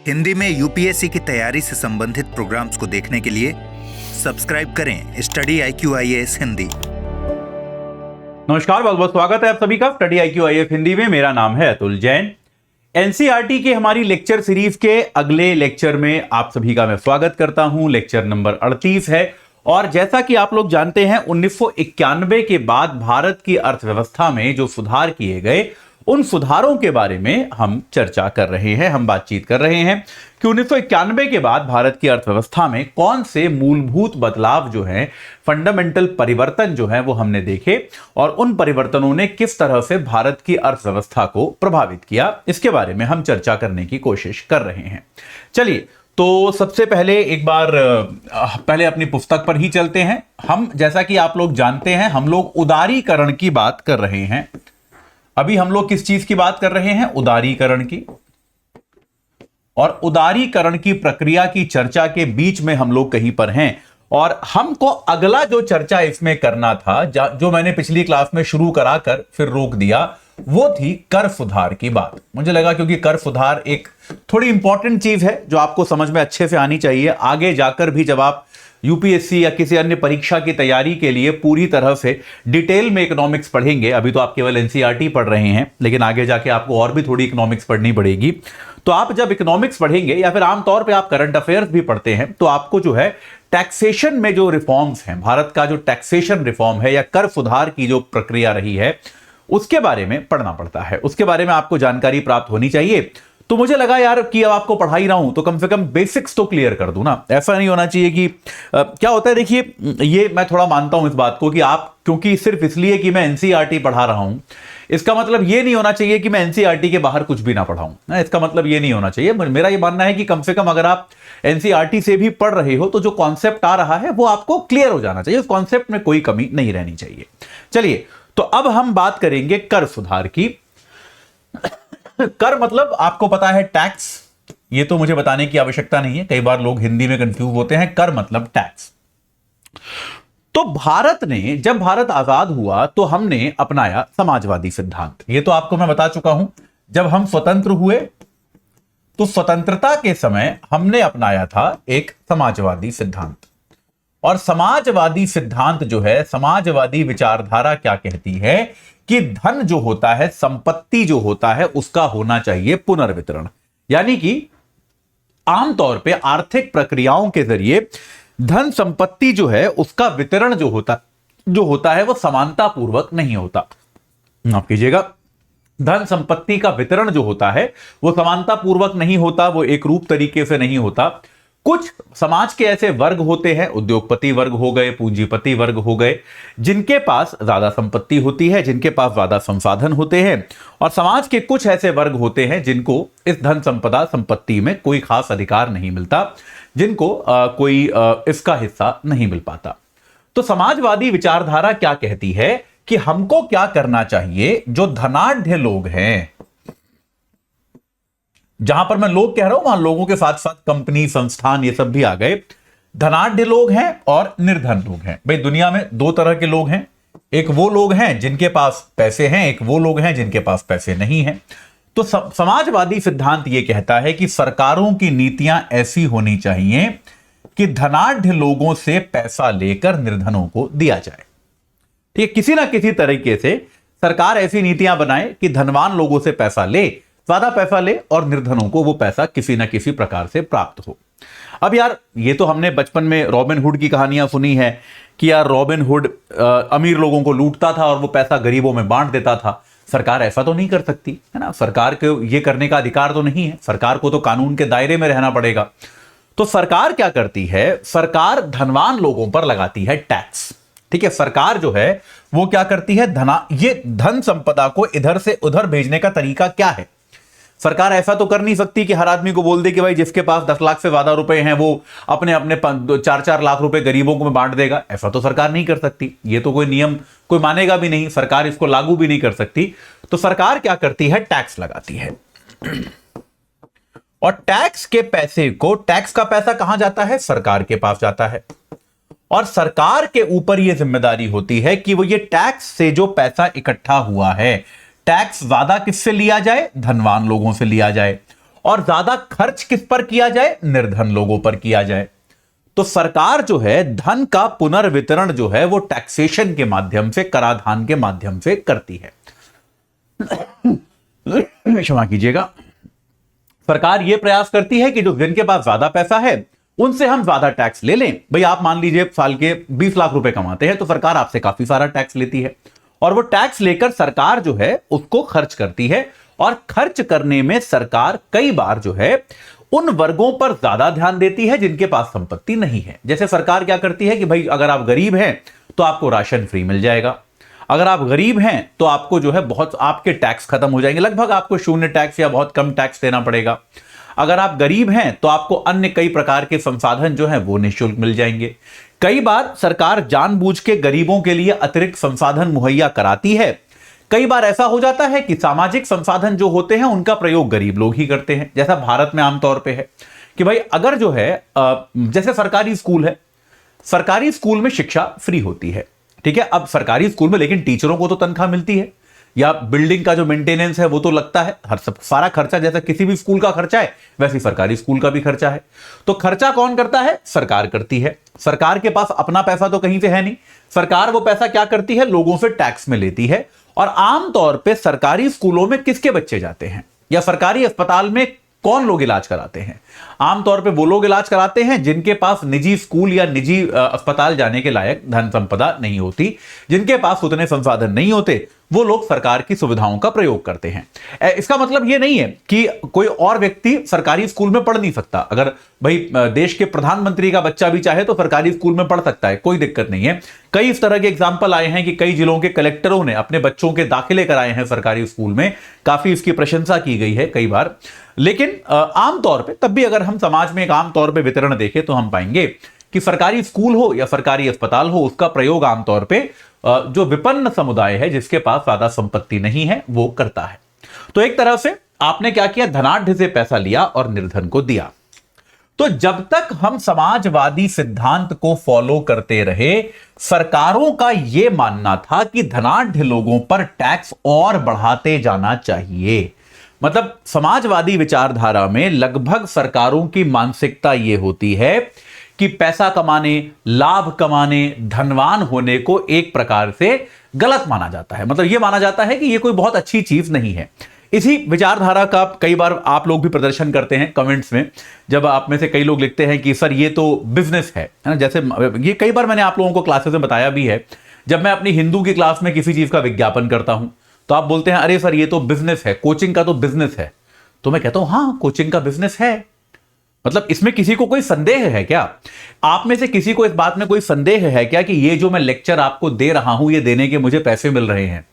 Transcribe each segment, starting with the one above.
हिंदी में यूपीएससी की तैयारी से संबंधित प्रोग्राम्स को देखने के लिए सब्सक्राइब करें स्टडी IQ IAS हिंदी। नमस्कार, बहुत बहुत स्वागत है आप सभी का स्टडी IQ IAS हिंदी में। मेरा नाम है अतुल जैन। एनसीईआरटी की हमारी लेक्चर सीरीज के अगले लेक्चर में आप सभी का मैं स्वागत करता हूं। लेक्चर नंबर 38 है और जैसा कि आप लोग जानते हैं 1991 के बाद भारत की अर्थव्यवस्था में जो सुधार किए गए उन सुधारों के बारे में हम चर्चा कर रहे हैं, हम बातचीत कर रहे हैं कि 1991 के बाद भारत की अर्थव्यवस्था में कौन से मूलभूत बदलाव जो हैं, फंडामेंटल परिवर्तन जो हैं वो हमने देखे और उन परिवर्तनों ने किस तरह से भारत की अर्थव्यवस्था को प्रभावित किया, इसके बारे में हम चर्चा करने की कोशिश कर रहे हैं। चलिए, तो सबसे पहले एक बार पहले अपनी पुस्तक पर ही चलते हैं। हम जैसा कि आप लोग जानते हैं हम लोग उदारीकरण की बात कर रहे हैं। अभी हम लोग किस चीज की बात कर रहे हैं? उदारीकरण की। और उदारीकरण की प्रक्रिया की चर्चा के बीच में हम लोग कहीं पर हैं और हमको अगला जो चर्चा इसमें करना था, जो मैंने पिछली क्लास में शुरू कराकर फिर रोक दिया, वो थी कर सुधार की बात। मुझे लगा क्योंकि कर सुधार एक थोड़ी इंपॉर्टेंट चीज है जो आपको समझ में अच्छे से आनी चाहिए। आगे जाकर भी जब आप यूपीएससी या किसी अन्य परीक्षा की तैयारी के लिए पूरी तरह से डिटेल में इकोनॉमिक्स पढ़ेंगे, अभी तो आप केवल एनसीईआरटी पढ़ रहे हैं, लेकिन आगे जाके आपको और भी थोड़ी इकोनॉमिक्स पढ़नी पड़ेगी। तो आप जब इकोनॉमिक्स पढ़ेंगे या फिर आमतौर पे आप करंट अफेयर्स भी पढ़ते हैं, तो आपको जो है टैक्सेशन में जो रिफॉर्म्स हैं, भारत का जो टैक्सेशन रिफॉर्म है या कर सुधार की जो प्रक्रिया रही है, उसके बारे में पढ़ना पड़ता है, उसके बारे में आपको जानकारी प्राप्त होनी चाहिए। तो मुझे लगा यार कि अब आपको पढ़ा ही रहा हूं तो कम से कम बेसिक्स तो क्लियर कर दूं ना। ऐसा नहीं होना चाहिए कि क्या होता है, देखिए ये मैं थोड़ा मानता हूं इस बात को कि आप क्योंकि सिर्फ इसलिए कि मैं एनसीईआरटी पढ़ा रहा हूं, इसका मतलब ये नहीं होना चाहिए कि मैं एनसीईआरटी के बाहर कुछ भी ना पढ़ाऊं। इसका मतलब ये नहीं होना चाहिए। मेरा ये मानना है कि कम से कम अगर आप एनसीईआरटी से भी पढ़ रहे हो तो जो कॉन्सेप्ट आ रहा है वो आपको क्लियर हो जाना चाहिए, उस कॉन्सेप्ट में कोई कमी नहीं रहनी चाहिए। चलिए, तो अब हम बात करेंगे कर सुधार की। कर मतलब आपको पता है टैक्स, ये तो मुझे बताने की आवश्यकता नहीं है, कई बार लोग हिंदी में कंफ्यूज होते हैं। कर मतलब टैक्स। तो भारत ने, जब भारत आजाद हुआ तो हमने अपनाया समाजवादी सिद्धांत। ये तो आपको मैं बता चुका हूं। जब हम स्वतंत्र हुए तो स्वतंत्रता के समय हमने अपनाया था एक समाजवादी सिद्धांत। और समाजवादी सिद्धांत जो है, समाजवादी विचारधारा क्या कहती है कि धन जो होता है, संपत्ति जो होता है, उसका होना चाहिए पुनर्वितरण। यानी कि आमतौर पे आर्थिक प्रक्रियाओं के जरिए धन संपत्ति जो है उसका वितरण जो होता है वो समानता पूर्वक नहीं होता। माफ कीजिएगा, धन संपत्ति का वितरण जो होता है वो समानता पूर्वक नहीं होता, वो एक रूप तरीके से नहीं होता। कुछ समाज के ऐसे वर्ग होते हैं, उद्योगपति वर्ग हो गए, पूंजीपति वर्ग हो गए, जिनके पास ज्यादा संपत्ति होती है, जिनके पास ज्यादा संसाधन होते हैं, और समाज के कुछ ऐसे वर्ग होते हैं जिनको इस धन संपदा संपत्ति में कोई खास अधिकार नहीं मिलता, जिनको कोई इसका हिस्सा नहीं मिल पाता। तो समाजवादी विचारधारा क्या कहती है कि हमको क्या करना चाहिए? जो धनाढ्य लोग हैं, जहां पर मैं लोग कह रहा हूं वहां लोगों के साथ साथ कंपनी, संस्थान, ये सब भी आ गए। धनाढ्य लोग हैं और निर्धन लोग हैं। भाई, दुनिया में दो तरह के लोग हैं। एक वो लोग हैं जिनके पास पैसे हैं, एक वो लोग हैं जिनके पास पैसे नहीं हैं। तो समाजवादी सिद्धांत ये कहता है कि सरकारों की नीतियां ऐसी होनी चाहिए कि धनाढ्य लोगों से पैसा लेकर निर्धनों को दिया जाए। ठीक है, किसी ना किसी तरीके से सरकार ऐसी नीतियां बनाए कि धनवान लोगों से पैसा ले, ज्यादा पैसा ले, और निर्धनों को वो पैसा किसी ना किसी प्रकार से प्राप्त हो। अब यार, ये तो हमने बचपन में रॉबिन हुड की कहानियां सुनी है कि यार रॉबिन हुड अमीर लोगों को लूटता था और वो पैसा गरीबों में बांट देता था। सरकार ऐसा तो नहीं कर सकती है ना, सरकार को ये करने का अधिकार तो नहीं है, सरकार को तो कानून के दायरे में रहना पड़ेगा। तो सरकार क्या करती है? सरकार धनवान लोगों पर लगाती है टैक्स। ठीक है, सरकार जो है वो क्या करती है? ये धन संपदा को इधर से उधर भेजने का तरीका क्या है? सरकार ऐसा तो कर नहीं सकती कि हर आदमी को बोल दे कि भाई जिसके पास 10 लाख से ज्यादा रुपए हैं वो अपने अपने 4-4 लाख रुपए गरीबों को बांट देगा। ऐसा तो सरकार नहीं कर सकती, ये तो कोई नियम कोई मानेगा भी नहीं, सरकार इसको लागू भी नहीं कर सकती। तो सरकार क्या करती है? टैक्स लगाती है। और टैक्स के पैसे को, टैक्स का पैसा कहां जाता है? सरकार के पास जाता है। और सरकार के ऊपर यह जिम्मेदारी होती है कि वो ये टैक्स से जो पैसा इकट्ठा हुआ है, टैक्स ज्यादा किससे लिया जाए? धनवान लोगों से लिया जाए। और ज्यादा खर्च किस पर किया जाए? निर्धन लोगों पर किया जाए। तो सरकार जो है धन का पुनर्वितरण जो है वो टैक्सेशन के माध्यम से, कराधान के माध्यम से करती है। क्षमा कीजिएगा। सरकार यह प्रयास करती है कि जो जिनके पास ज्यादा पैसा है उनसे हम ज्यादा टैक्स ले लें। भाई आप मान लीजिए साल के 20 लाख रुपए कमाते हैं तो सरकार आपसे काफी सारा टैक्स लेती है और वो टैक्स लेकर सरकार जो है उसको खर्च करती है। और खर्च करने में सरकार कई बार जो है उन वर्गों पर ज्यादा ध्यान देती है जिनके पास संपत्ति नहीं है। जैसे सरकार क्या करती है कि भाई अगर आप गरीब हैं तो आपको राशन फ्री मिल जाएगा, अगर आप गरीब हैं तो आपको जो है बहुत आपके टैक्स खत्म हो जाएंगे, लगभग आपको शून्य टैक्स या बहुत कम टैक्स देना पड़ेगा। अगर आप गरीब हैं तो आपको अन्य कई प्रकार के संसाधन जो हैं वो निःशुल्क मिल जाएंगे। कई बार सरकार जानबूझ के गरीबों के लिए अतिरिक्त संसाधन मुहैया कराती है। कई बार ऐसा हो जाता है कि सामाजिक संसाधन जो होते हैं उनका प्रयोग गरीब लोग ही करते हैं। जैसा भारत में आमतौर पे है कि भाई अगर जो है जैसे सरकारी स्कूल है, सरकारी स्कूल में शिक्षा फ्री होती है, ठीक है। अब सरकारी स्कूल में लेकिन टीचरों को तो तनख्वाह मिलती है, या बिल्डिंग का जो मेंटेनेंस है वो तो लगता है, हर सब सारा खर्चा जैसा किसी भी स्कूल का खर्चा है वैसे सरकारी स्कूल का भी खर्चा है। तो खर्चा कौन करता है? सरकार करती है। सरकार के पास अपना पैसा तो कहीं से है नहीं, सरकार वो पैसा क्या करती है? लोगों से टैक्स में लेती है। और आमतौर पे सरकारी स्कूलों में किसके बच्चे जाते हैं या सरकारी अस्पताल में कौन लोग इलाज कराते हैं? आमतौर पे वो लोग इलाज कराते हैं जिनके पास निजी स्कूल या निजी अस्पताल जाने के लायक धन संपदा नहीं होती, जिनके पास उतने संसाधन नहीं होते, वो लोग सरकार की सुविधाओं का प्रयोग करते हैं। इसका मतलब ये नहीं है कि कोई और व्यक्ति सरकारी स्कूल में पढ़ नहीं सकता। अगर भाई देश के प्रधानमंत्री का बच्चा भी चाहे तो सरकारी स्कूल में पढ़ सकता है, कोई दिक्कत नहीं है। कई इस तरह के एग्जाम्पल आए हैं कि कई जिलों के कलेक्टरों ने अपने बच्चों के दाखिले कराए हैं सरकारी स्कूल में, काफी इसकी प्रशंसा की गई है कई बार। लेकिन आमतौर पर तब भी अगर हम समाज में एक आमतौर पर वितरण देखें तो हम पाएंगे कि सरकारी स्कूल हो या सरकारी अस्पताल हो, उसका प्रयोग आमतौर पे जो विपन्न समुदाय है जिसके पास ज्यादा संपत्ति नहीं है वो करता है। तो एक तरह से आपने क्या किया? धनाढ्य से पैसा लिया और निर्धन को दिया। तो जब तक हम समाजवादी सिद्धांत को फॉलो करते रहे, सरकारों का यह मानना था कि धनाढ्य लोगों पर टैक्स और बढ़ाते जाना चाहिए। मतलब समाजवादी विचारधारा में लगभग सरकारों की मानसिकता यह होती है कि पैसा कमाने, लाभ कमाने, धनवान होने को एक प्रकार से गलत माना जाता है। मतलब यह माना जाता है कि यह कोई बहुत अच्छी चीज नहीं है। इसी विचारधारा का कई बार आप लोग भी प्रदर्शन करते हैं कमेंट्स में, जब आप में से कई लोग लिखते हैं कि सर ये तो बिजनेस है ना। जैसे ये कई बार मैंने आप लोगों को क्लासेस में बताया भी है, जब मैं अपनी हिंदू की क्लास में किसी चीज का विज्ञापन करता हूं तो आप बोलते हैं अरे सर ये तो बिजनेस है, कोचिंग का तो बिजनेस है। तो मैं कहता हूं हाँ कोचिंग का बिजनेस है। मतलब इसमें किसी को कोई संदेह है क्या? आप में से किसी को इस बात में कोई संदेह है क्या कि ये जो मैं लेक्चर आपको दे रहा हूं ये देने के मुझे पैसे मिल रहे हैं?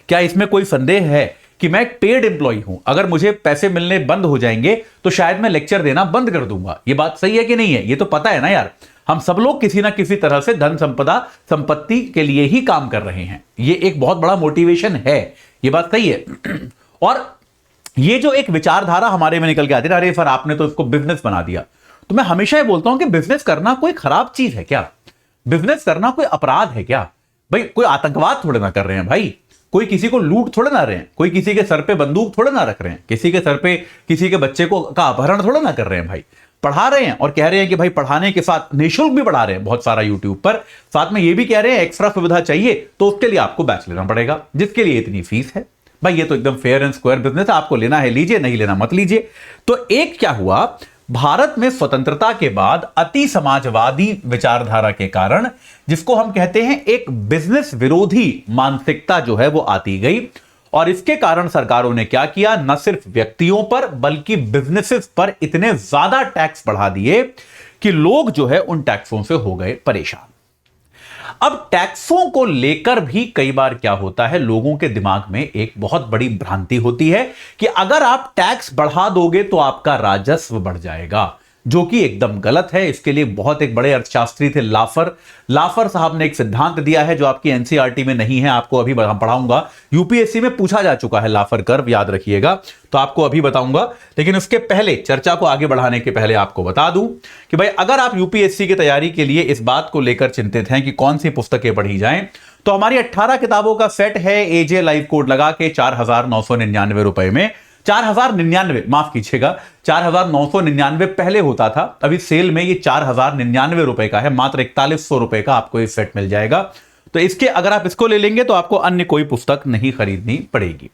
क्या इसमें कोई संदेह है कि मैं एक पेड एम्प्लॉय हूं, अगर मुझे पैसे मिलने बंद हो जाएंगे तो शायद मैं लेक्चर देना बंद कर दूंगा? ये बात सही है कि नहीं है? ये तो पता है ना यार, हम सब लोग किसी ना किसी तरह से धन संपदा संपत्ति के लिए ही काम कर रहे हैं। ये एक बहुत बड़ा मोटिवेशन है, ये बात सही है। और ये जो एक विचारधारा हमारे में निकल के आती है, अरे सर आपने तो इसको बिजनेस बना दिया, तो मैं हमेशा ये बोलता हूं कि बिजनेस करना कोई खराब चीज है क्या? बिजनेस करना कोई अपराध है क्या? भाई कोई आतंकवाद थोड़े ना कर रहे हैं भाई, कोई किसी को लूट थोड़े ना रहे हैं, कोई किसी के सर पे बंदूक थोड़े ना रख रहे हैं, किसी के सर पे किसी के बच्चे को का अपहरण थोड़े ना कर रहे हैं भाई। पढ़ा रहे हैं और कह रहे हैं कि भाई पढ़ाने के साथ निःशुल्क भी पढ़ा रहे हैं बहुत सारा यूट्यूब पर, साथ में ये भी कह रहे हैं एक्स्ट्रा सुविधा चाहिए तो उसके लिए आपको बैच लेना पड़ेगा जिसके लिए इतनी फीस है। भाई ये तो एकदम फेयर एंड स्क्वायर बिजनेस है, आपको लेना है लीजिए, नहीं लेना मत लीजिए। तो एक क्या हुआ, भारत में स्वतंत्रता के बाद अति समाजवादी विचारधारा के कारण जिसको हम कहते हैं एक बिजनेस विरोधी मानसिकता जो है वो आती गई, और इसके कारण सरकारों ने क्या किया, न सिर्फ व्यक्तियों पर बल्कि बिजनेसेस पर इतने ज्यादा टैक्स बढ़ा दिए कि लोग जो है उन टैक्सों से हो गए परेशान। अब टैक्सों को लेकर भी कई बार क्या होता है, लोगों के दिमाग में एक बहुत बड़ी भ्रांति होती है कि अगर आप टैक्स बढ़ा दोगे तो आपका राजस्व बढ़ जाएगा, जो कि एकदम गलत है। इसके लिए बहुत एक बड़े अर्थशास्त्री थे लाफर साहब ने एक सिद्धांत दिया है जो आपकी एनसीईआरटी में नहीं है, आपको अभी पढ़ाऊंगा। यूपीएससी में पूछा जा चुका है लाफर कर्व, याद रखिएगा, तो आपको अभी बताऊंगा। लेकिन उसके पहले, चर्चा को आगे बढ़ाने के पहले आपको बता दूं कि भाई अगर आप यूपीएससी की तैयारी के लिए इस बात को लेकर चिंतित हैं कि कौन सी पुस्तकें पढ़ी जाएं, तो हमारी 18 किताबों का सेट है एजे लाइव कोड लगा के 4,999 रुपए में। 4,099, माफ कीजिएगा 4,999 पहले होता था, अभी सेल में ये 4,099 रुपए का है, मात्र 4100 रुपए का आपको ये सेट मिल जाएगा। तो इसके अगर आप इसको ले लेंगे तो आपको अन्य कोई पुस्तक नहीं खरीदनी पड़ेगी।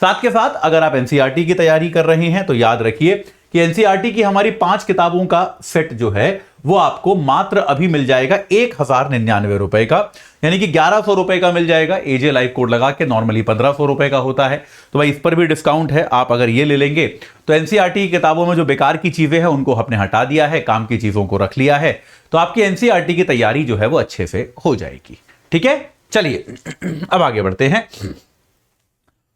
साथ के साथ अगर आप एनसीईआरटी की तैयारी कर रहे हैं तो याद रखिए कि एनसीईआरटी की हमारी 5 किताबों का सेट जो है वो आपको मात्र अभी मिल जाएगा 1,099 रुपए का, यानी कि 1,100 रुपए का मिल जाएगा। एजे लाइव कोड लगा के नॉर्मली 1,500 रुपए का होता है, तो भाई इस पर भी डिस्काउंट है। आप अगर ये ले लेंगे तो एनसीईआरटी की किताबों में जो बेकार की चीजें हैं उनको आपने हटा दिया है, काम की चीजों को रख लिया है, तो आपकी एनसीईआरटी की तैयारी जो है वो अच्छे से हो जाएगी। ठीक है, चलिए अब आगे बढ़ते हैं।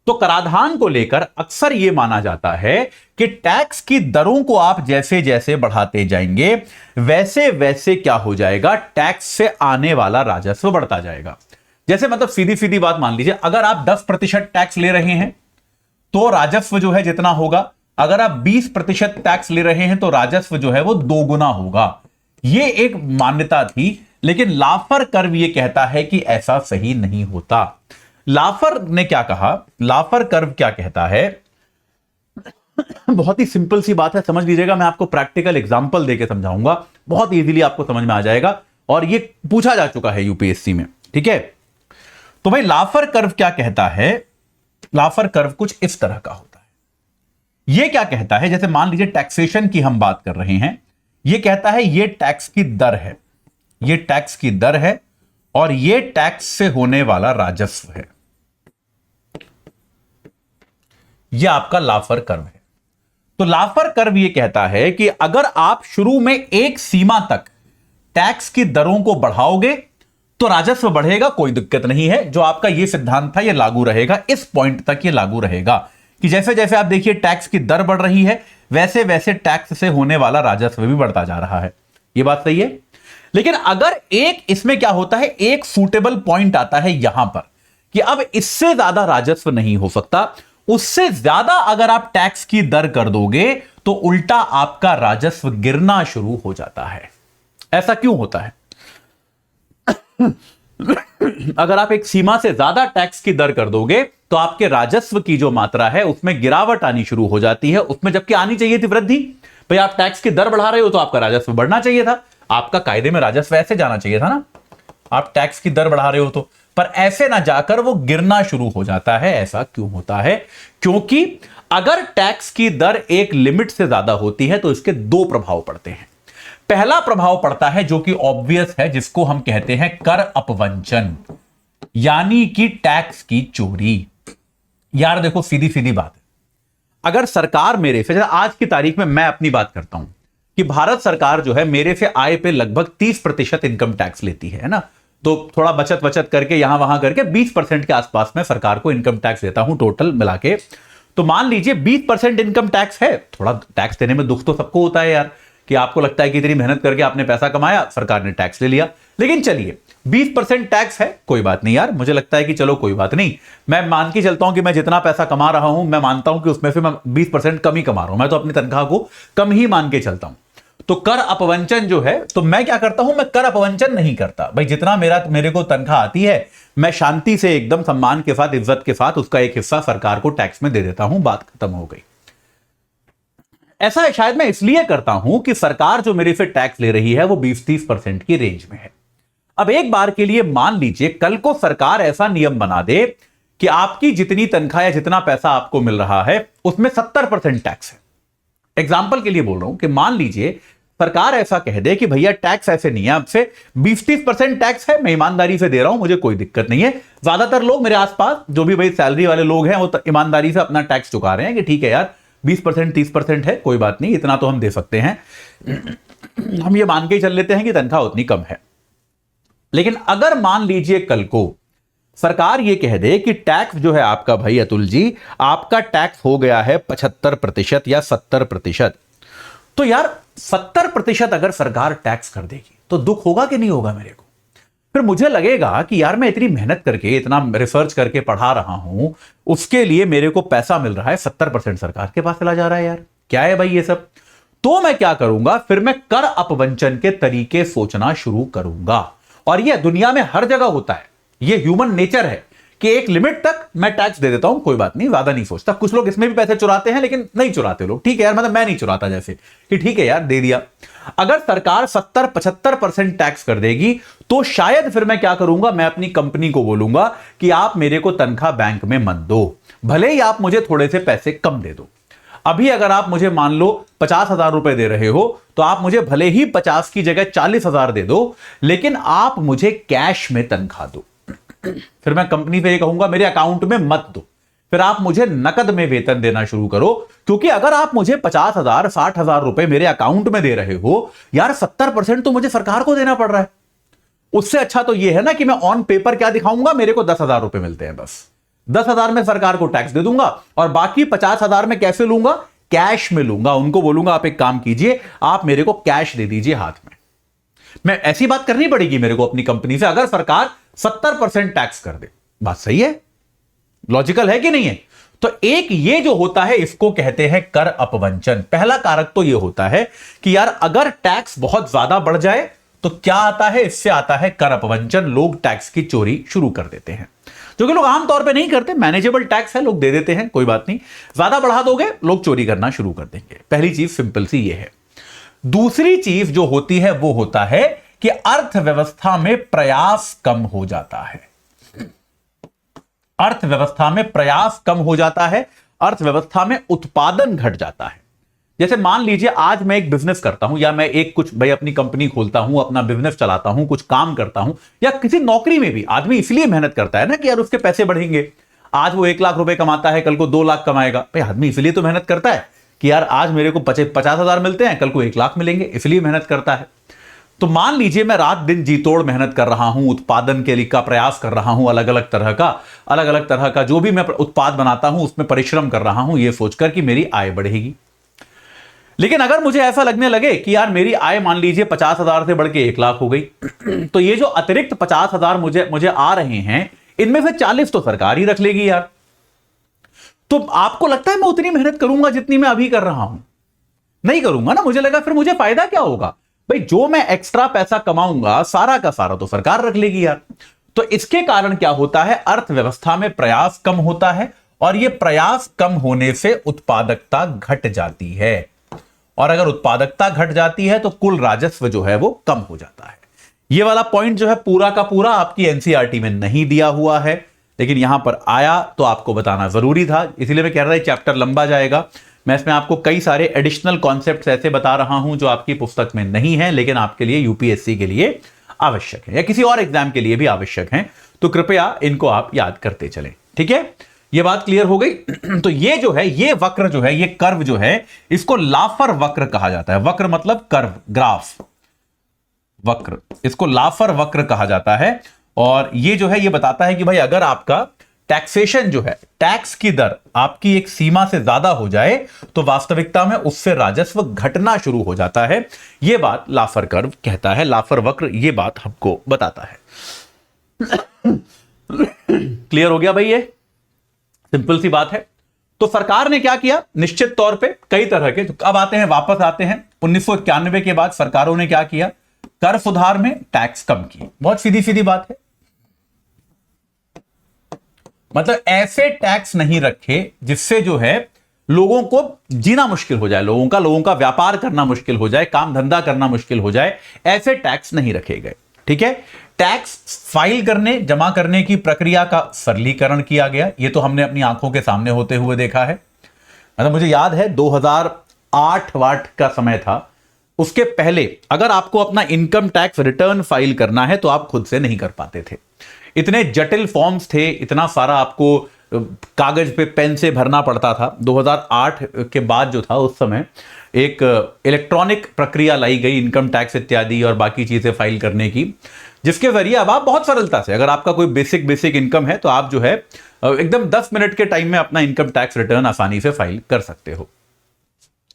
तो कराधान को लेकर अक्सर यह माना जाता है कि टैक्स की दरों को आप जैसे जैसे बढ़ाते जाएंगे वैसे वैसे क्या हो जाएगा, टैक्स से आने वाला राजस्व बढ़ता जाएगा। जैसे मतलब सीधी सीधी बात मान लीजिए, अगर आप 10% टैक्स ले रहे हैं तो राजस्व जो है जितना होगा, अगर आप 20% टैक्स ले रहे हैं तो राजस्व जो है वो 2 गुना होगा। यह एक मान्यता थी, लेकिन लाफर कर्व यह कहता है कि ऐसा सही नहीं होता। लाफर ने क्या कहा, लाफर कर्व क्या कहता है, बहुत ही सिंपल सी बात है, समझ लीजिएगा। मैं आपको प्रैक्टिकल एग्जांपल देके समझाऊंगा, बहुत इजीली आपको समझ में आ जाएगा, और ये पूछा जा चुका है यूपीएससी में। ठीक है, तो भाई लाफर कर्व क्या कहता है, लाफर कर्व कुछ इस तरह का होता है। यह क्या कहता है, जैसे मान लीजिए टैक्सेशन की हम बात कर रहे हैं, यह कहता है यह टैक्स की दर है, यह टैक्स की दर है और यह टैक्स से होने वाला राजस्व है। यह आपका लाफर कर्व है। तो लाफर कर्व यह कहता है कि अगर आप शुरू में एक सीमा तक टैक्स की दरों को बढ़ाओगे तो राजस्व बढ़ेगा, कोई दिक्कत नहीं है। जो आपका यह सिद्धांत था यह लागू रहेगा, इस पॉइंट तक यह लागू रहेगा कि जैसे जैसे आप देखिए टैक्स की दर बढ़ रही है वैसे वैसे टैक्स से होने वाला राजस्व भी बढ़ता जा रहा है। यह बात सही है। लेकिन अगर एक इसमें क्या होता है, एक सूटेबल पॉइंट आता है यहां पर कि अब इससे ज्यादा राजस्व नहीं हो सकता, उससे ज्यादा अगर आप टैक्स की दर कर दोगे तो उल्टा आपका राजस्व गिरना शुरू हो जाता है। ऐसा क्यों होता है? अगर आप एक सीमा से ज्यादा टैक्स की दर कर दोगे तो आपके राजस्व की जो मात्रा है उसमें गिरावट आनी शुरू हो जाती है, उसमें जबकि आनी चाहिए थी वृद्धि। भाई आप टैक्स की दर बढ़ा रहे हो तो आपका राजस्व बढ़ना चाहिए था, आपका कायदे में राजस्व ऐसे जाना चाहिए था ना। आप टैक्स की दर बढ़ा रहे हो तो, पर ऐसे ना जाकर वो गिरना शुरू हो जाता है। ऐसा क्यों होता है? क्योंकि अगर टैक्स की दर एक लिमिट से ज्यादा होती है तो इसके 2 प्रभाव पड़ते हैं। पहला प्रभाव पड़ता है जो कि ऑब्वियस है, जिसको हम कहते हैं कर अपवंचन, यानी कि टैक्स की चोरी। यार देखो सीधी सीधी बात है, अगर सरकार मेरे से, आज की तारीख में मैं अपनी बात करता हूं कि भारत सरकार जो है मेरे से आय पे लगभग 30% इनकम टैक्स लेती है ना, तो थोड़ा बचत करके यहां वहां करके 20% के आसपास में सरकार को इनकम टैक्स देता हूं टोटल मिला के। तो मान लीजिए 20% इनकम टैक्स है। थोड़ा टैक्स देने में दुख तो सबको होता है यार, कि आपको लगता है कि इतनी मेहनत करके आपने पैसा कमाया, सरकार ने टैक्स ले लिया। लेकिन चलिए 20% टैक्स है, कोई बात नहीं यार, मुझे लगता है कि चलो कोई बात नहीं, मैं मान के चलता हूं कि मैं जितना पैसा कमा रहा हूं मैं मानता हूं कि उसमें से मैं 20% कम ही कमा रहा हूं, मैं तो अपनी तनख्वाह को कम ही मान के चलता हूं। तो कर अपवंचन जो है, तो मैं क्या करता हूं, मैं कर अपवंचन नहीं करता। भाई जितना मेरे को तनख्वाह आती है मैं शांति से एकदम सम्मान के साथ, इज्जत के साथ उसका एक हिस्सा सरकार को टैक्स में दे देता हूं, बात खत्म हो गई। ऐसा शायद मैं इसलिए करता हूं कि सरकार जो मेरे से टैक्स ले रही है वो 20-30% की रेंज में है। अब एक बार के लिए मान लीजिए कल को सरकार ऐसा नियम बना दे कि आपकी जितनी तनख्वाह या जितना पैसा आपको मिल रहा है उसमें 70% टैक्स है। एग्जाम्पल के लिए बोल रहा हूं कि मान लीजिए सरकार ऐसा कह दे कि भैया टैक्स ऐसे नहीं है, आपसे 20-30% टैक्स है, मैं ईमानदारी से दे रहा हूं, मुझे कोई दिक्कत नहीं है। ज्यादातर लोग मेरे आसपास जो भी भाई सैलरी वाले लोग हैं वो ईमानदारी से अपना टैक्स चुका रहे हैं कि ठीक है यार 20% 30% है, कोई बात नहीं, इतना तो हम दे सकते हैं, हम ये मान के ही चल लेते हैं कि तनख्वाह उतनी कम है। लेकिन अगर मान लीजिए कल को सरकार ये कह दे कि टैक्स जो है आपका, भाई अतुल जी आपका टैक्स हो गया है 75% या 70%, तो यार 70% अगर सरकार टैक्स कर देगी तो दुख होगा कि नहीं होगा मेरे को? फिर मुझे लगेगा कि यार मैं इतनी मेहनत करके, इतना रिसर्च करके पढ़ा रहा हूं, उसके लिए मेरे को पैसा मिल रहा है, 70% सरकार के पास चला जा रहा है, यार क्या है भाई ये सब? तो मैं क्या करूंगा, फिर मैं कर अपवंचन के तरीके सोचना शुरू करूंगा। और यह दुनिया में हर जगह होता है, यह ह्यूमन नेचर है कि एक लिमिट तक मैं टैक्स दे देता हूं, कोई बात नहीं, ज्यादा नहीं सोचता। कुछ लोग इसमें भी पैसे चुराते हैं, लेकिन नहीं चुराते लोग, ठीक है यार, मतलब मैं नहीं चुराता, जैसे कि ठीक है यार दे दिया। अगर सरकार 70-75% टैक्स कर देगी तो शायद फिर मैं क्या करूंगा, मैं अपनी कंपनी को बोलूंगा कि आप मेरे को तनख्वाह बैंक में मत दो, भले ही आप मुझे थोड़े से पैसे कम दे दो। अभी अगर आप मुझे मान लो 50,000 रुपए दे रहे हो, तो आप मुझे भले ही 50 की जगह 40,000 दे दो, लेकिन आप मुझे कैश में तनख्वाह दो। फिर मैं कंपनी पे ये कहूंगा मेरे अकाउंट में मत दो, फिर आप मुझे नकद में वेतन देना शुरू करो। क्योंकि अगर आप मुझे 50,000 60,000 रुपए मेरे अकाउंट में दे रहे हो यार, 70% तो मुझे सरकार को देना पड़ रहा है। उससे अच्छा तो यह है ना कि मैं ऑन पेपर क्या दिखाऊंगा, मेरे को 10,000 रुपए मिलते हैं, बस 10,000 में सरकार को टैक्स दे दूंगा और बाकी 50,000 में कैसे लूंगा, कैश में लूंगा। उनको बोलूंगा आप एक काम कीजिए, आप मेरे को कैश दे दीजिए हाथ में। मैं ऐसी बात करनी पड़ेगी मेरे को अपनी कंपनी से, अगर सरकार 70% टैक्स कर दे। बात सही है, लॉजिकल है कि नहीं है? तो एक ये जो होता है इसको कहते हैं कर अपवंचन। पहला कारक तो ये होता है कि यार अगर टैक्स बहुत ज्यादा बढ़ जाए तो क्या आता है, इससे आता है कर अपवंचन। लोग टैक्स की चोरी शुरू कर देते हैं, जो कि लोग आमतौर पे नहीं करते, मैनेजेबल टैक्स है, लोग दे देते हैं, कोई बात नहीं। ज्यादा बढ़ा दोगे लोग चोरी करना शुरू कर देंगे। पहली चीज सिंपल सी ये है। दूसरी चीज जो होती है वो होता है कि अर्थव्यवस्था में प्रयास कम हो जाता है। अर्थव्यवस्था में प्रयास कम हो जाता है, अर्थव्यवस्था में उत्पादन घट जाता है। जैसे मान लीजिए आज मैं एक बिजनेस करता हूं, या मैं एक कुछ भाई अपनी कंपनी खोलता हूं, अपना बिजनेस चलाता हूं, कुछ काम करता हूं, या किसी नौकरी में भी आदमी इसलिए मेहनत करता है ना कि यार उसके पैसे बढ़ेंगे। आज वो 1 लाख रुपए कमाता है, कल को 2 लाख कमाएगा। भाई आदमी इसलिए तो मेहनत करता है कि यार आज मेरे को 50,000 मिलते हैं, कल को 1 लाख मिलेंगे, इसलिए मेहनत करता है। तो मान लीजिए मैं रात दिन जी तोड़ मेहनत कर रहा हूं, उत्पादन के लिए का प्रयास कर रहा हूं, अलग अलग तरह का जो भी मैं उत्पाद बनाता हूं उसमें परिश्रम कर रहा हूं, यह सोचकर कि मेरी आय बढ़ेगी। लेकिन अगर मुझे ऐसा लगने लगे कि यार मेरी आय मान लीजिए 50,000 से बढ़ के 1 लाख हो गई, तो ये जो अतिरिक्त 50,000 मुझे आ रहे हैं, इनमें से 40 तो सरकार ही रख लेगी यार। तो आपको लगता है मैं उतनी मेहनत करूंगा जितनी मैं अभी कर रहा हूं? नहीं करूंगा ना। मुझे लगा फिर मुझे फायदा क्या होगा भाई, जो मैं एक्स्ट्रा पैसा कमाऊंगा सारा का सारा तो सरकार रख लेगी यार। तो इसके कारण क्या होता है, अर्थव्यवस्था में प्रयास कम होता है, और यह प्रयास कम होने से उत्पादकता घट जाती है, और अगर उत्पादकता घट जाती है तो कुल राजस्व जो है वो कम हो जाता है। यह वाला पॉइंट जो है पूरा का पूरा आपकी एनसीईआरटी में नहीं दिया हुआ है, लेकिन यहां पर आया तो आपको बताना जरूरी था, इसीलिए मैं कह रहा था चैप्टर लंबा जाएगा। मैं इसमें आपको कई सारे एडिशनल कॉन्सेप्ट्स ऐसे बता रहा हूं जो आपकी पुस्तक में नहीं है, लेकिन आपके लिए यूपीएससी के लिए आवश्यक है, या किसी और एग्जाम के लिए भी आवश्यक है। तो कृपया इनको आप याद करते चलें, ठीक है? ये बात क्लियर हो गई। तो ये जो है, ये वक्र जो है, ये कर्व जो है, इसको लाफर वक्र कहा जाता है। वक्र मतलब कर्व, ग्राफ, वक्र, इसको लाफर वक्र कहा जाता है। और ये जो है ये बताता है कि भाई अगर आपका टैक्सेशन जो है, टैक्स की दर आपकी एक सीमा से ज्यादा हो जाए तो वास्तविकता में उससे राजस्व घटना शुरू हो जाता है। यह बात लाफर कर्व कहता है, लाफर वक्र ये बात हमको बताता है। क्लियर हो गया भाई? ये सिंपल सी बात है। तो सरकार ने क्या किया, निश्चित तौर पे कई तरह के, अब आते हैं, वापस आते हैं 1991 के बाद सरकारों ने क्या किया, कर सुधार में टैक्स कम की। बहुत सीधी सीधी बात है, मतलब ऐसे टैक्स नहीं रखे जिससे जो है लोगों को जीना मुश्किल हो जाए, लोगों का व्यापार करना मुश्किल हो जाए, काम धंधा करना मुश्किल हो जाए, ऐसे टैक्स नहीं रखे गए, ठीक है? टैक्स फाइल करने, जमा करने की प्रक्रिया का सरलीकरण किया गया। यह तो हमने अपनी आंखों के सामने होते हुए देखा है। मतलब मुझे याद है 2008 का समय था, उसके पहले अगर आपको अपना इनकम टैक्स रिटर्न फाइल करना है तो आप खुद से नहीं कर पाते थे। इतने जटिल फॉर्म्स थे, इतना सारा आपको कागज पे पेन से भरना पड़ता था। 2008 के बाद जो था उस समय एक इलेक्ट्रॉनिक प्रक्रिया लाई गई इनकम टैक्स इत्यादि और बाकी चीजें फाइल करने की, जिसके जरिए अब आप बहुत सरलता से, अगर आपका कोई बेसिक इनकम है तो आप जो है एकदम 10 मिनट के टाइम में अपना इनकम टैक्स रिटर्न आसानी से फाइल कर सकते हो।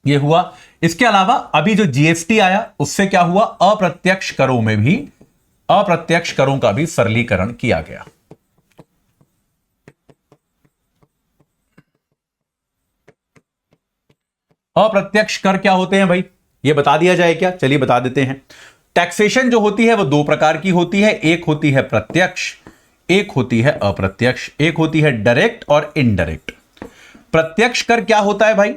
यह हुआ। इसके अलावा अभी जो जीएसटी आया उससे क्या हुआ, अप्रत्यक्ष करों में भी, अप्रत्यक्ष करों का भी सरलीकरण किया गया। अप्रत्यक्ष कर क्या होते हैं भाई, ये बता दिया जाए क्या? चलिए बता देते हैं। टैक्सेशन जो होती है वो 2 प्रकार की होती है, एक होती है प्रत्यक्ष, एक होती है अप्रत्यक्ष, एक होती है डायरेक्ट और इनडायरेक्ट। प्रत्यक्ष कर क्या होता है भाई?